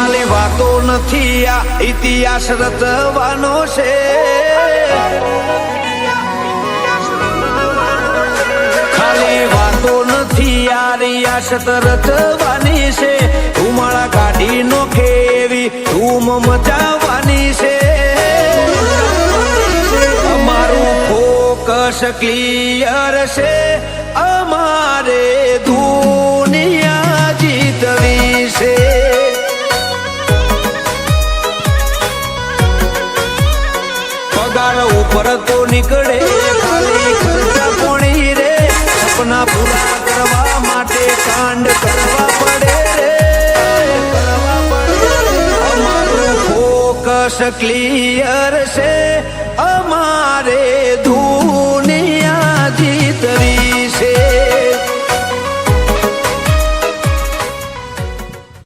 ખાલી વાતો નથી આ ઇતિહાસ રચવાનો છે ખાલી વાતો નથી આ રિયાસત રચવાની છે ધુમાડા કાઢી નોખે એવી ધૂમ મચાવવાની છે અમારું ફોકસ ક્લિયર છે અમારે દુનિયા જીતવી છે પગાર ઉપર તો નીકળે ખાલી ખર્ચા કોણી રે સપના પૂરા કરવા માટે કાંડ કરવા પડે રે અમારું ફોકસ ક્લિયર છે અમારે દૂર